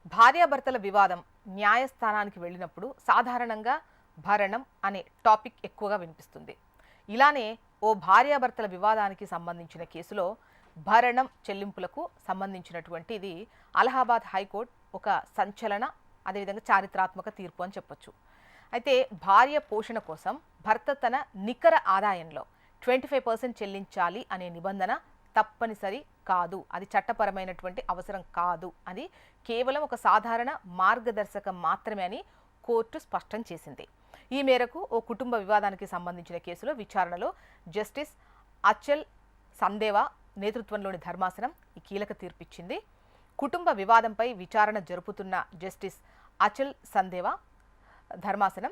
భార్యాభర్తల వివాదం న్యాయస్థానానికి వెళ్ళినప్పుడు సాధారణంగా భరణం అనే టాపిక్ ఎక్కువగా వినిపిస్తుంది. ఇలానే ఓ భార్యాభర్తల వివాదానికి సంబంధించిన కేసులో భరణం చెల్లింపులకు సంబంధించినటువంటిది అలహాబాద్ హైకోర్టు ఒక సంచలన అదేవిధంగా చారిత్రాత్మక తీర్పు అని చెప్పొచ్చు. అయితే భార్య పోషణ కోసం భర్త తన నికర ఆదాయంలో 25% చెల్లించాలి అనే నిబంధన తప్పనిసరి కాదు, అది చట్టపరమైనటువంటి అవసరం కాదు అని కేవలం ఒక సాధారణ మార్గదర్శకం మాత్రమే అని కోర్టు స్పష్టం చేసింది. ఈ మేరకు ఓ కుటుంబ వివాదానికి సంబంధించిన కేసులో విచారణలో జస్టిస్ అచల్ సందేవా నేతృత్వంలోని ధర్మాసనం ఈ కీలక తీర్పిచ్చింది. కుటుంబ వివాదంపై విచారణ జరుపుతున్న జస్టిస్ అచల్ సందేవా ధర్మాసనం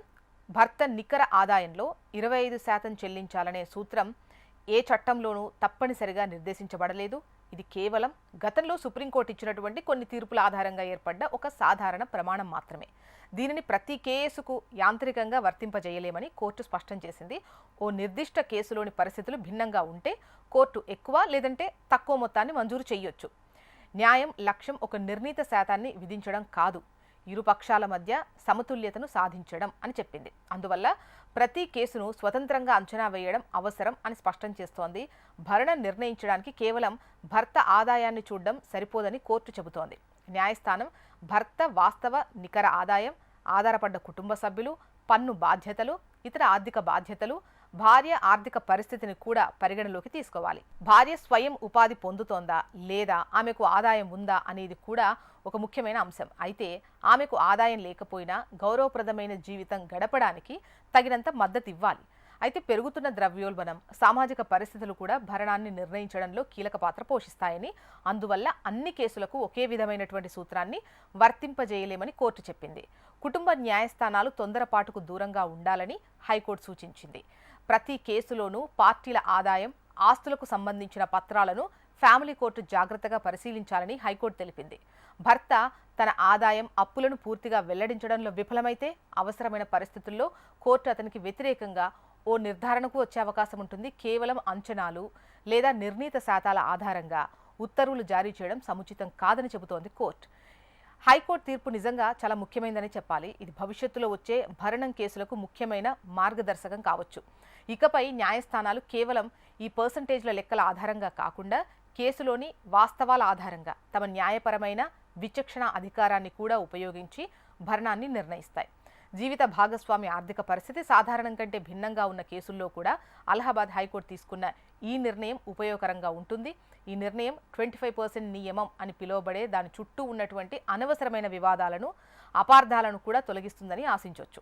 భర్త నికర ఆదాయంలో 25% చెల్లించాలనే సూత్రం ఏ చట్టంలోనూ తప్పనిసరిగా నిర్దేశించబడలేదు. ఇది కేవలం గతంలో సుప్రీంకోర్టు ఇచ్చినటువంటి కొన్ని తీర్పుల ఆధారంగా ఏర్పడ్డ ఒక సాధారణ ప్రమాణం మాత్రమే. దీనిని ప్రతి కేసుకు యాంత్రికంగా వర్తింపజేయలేమని కోర్టు స్పష్టం చేసింది. ఓ నిర్దిష్ట కేసులోని పరిస్థితులు భిన్నంగా ఉంటే కోర్టు ఎక్కువ లేదంటే తక్కువ మొత్తాన్ని మంజూరు చేయొచ్చు. న్యాయం లక్ష్యం ఒక నిర్ణీత శాతాన్ని విధించడం కాదు, ఇరు పక్షాల మధ్య సమతుల్యతను సాధించడం అని చెప్పింది. అందువల్ల ప్రతి కేసును స్వతంత్రంగా అంచనా వేయడం అవసరం అని స్పష్టం చేస్తోంది. భరణం నిర్ణయించడానికి కేవలం భర్త ఆదాయాన్ని చూడడం సరిపోదని కోర్టు చెబుతోంది. న్యాయస్థానం భర్త వాస్తవ నికర ఆదాయం, ఆధారపడ్డ కుటుంబ సభ్యులు, పన్ను బాధ్యతలు, ఇతర ఆర్థిక బాధ్యతలు, భార్య ఆర్థిక పరిస్థితిని కూడా పరిగణలోకి తీసుకోవాలి. భార్య స్వయం ఉపాధి పొందుతోందా లేదా, ఆమెకు ఆదాయం ఉందా అనేది కూడా ఒక ముఖ్యమైన అంశం. అయితే ఆమెకు ఆదాయం లేకపోయినా గౌరవప్రదమైన జీవితం గడపడానికి తగినంత మద్దతు ఇవ్వాలి. అయితే పెరుగుతున్న ద్రవ్యోల్బణం, సామాజిక పరిస్థితులు కూడా భరణాన్ని నిర్ణయించడంలో కీలక పాత్ర పోషిస్తాయని, అందువల్ల అన్ని కేసులకు ఒకే విధమైనటువంటి సూత్రాన్ని వర్తింపజేయలేమని కోర్టు చెప్పింది. కుటుంబ న్యాయస్థానాలు తొందరపాటుకు దూరంగా ఉండాలని హైకోర్టు సూచించింది. ప్రతి కేసులోనూ పార్టీల ఆదాయం, ఆస్తులకు సంబంధించిన పత్రాలను ఫ్యామిలీ కోర్టు జాగ్రత్తగా పరిశీలించాలని హైకోర్టు తెలిపింది. భర్త తన ఆదాయం, అప్పులను పూర్తిగా వెల్లడించడంలో విఫలమైతే అవసరమైన పరిస్థితుల్లో కోర్టు అతనికి వ్యతిరేకంగా ఓ నిర్ధారణకు వచ్చే అవకాశం ఉంటుంది. కేవలం అంచనాలు లేదా నిర్ణీత శాతాల ఆధారంగా ఉత్తర్వులు జారీ చేయడం సముచితం కాదని చెబుతోంది కోర్టు. హైకోర్టు తీర్పు నిజంగా చాలా ముఖ్యమైనదని చెప్పాలి. ఇది భవిష్యత్తులో వచ్చే భరణం కేసులకు ముఖ్యమైన మార్గదర్శకం కావచ్చు. ఇకపై న్యాయస్థానాలు కేవలం ఈ పర్సంటేజ్ల లెక్కల ఆధారంగా కాకుండా కేసులోని వాస్తవాల ఆధారంగా తమ న్యాయపరమైన విచక్షణ అధికారాన్ని కూడా ఉపయోగించి భరణాన్ని నిర్ణయిస్తాయి. జీవిత భాగస్వామి ఆర్థిక పరిస్థితి సాధారణం కంటే భిన్నంగా ఉన్న కేసుల్లో కూడా అలహాబాద్ హైకోర్టు తీసుకున్న ఈ నిర్ణయం ఉపయోగకరంగా ఉంటుంది. ఈ నిర్ణయం 25% నియమం అని పిలువబడే దాని చుట్టూ ఉన్నటువంటి అనవసరమైన వివాదాలను, అపార్థాలను కూడా తొలగిస్తుందని ఆశించవచ్చు.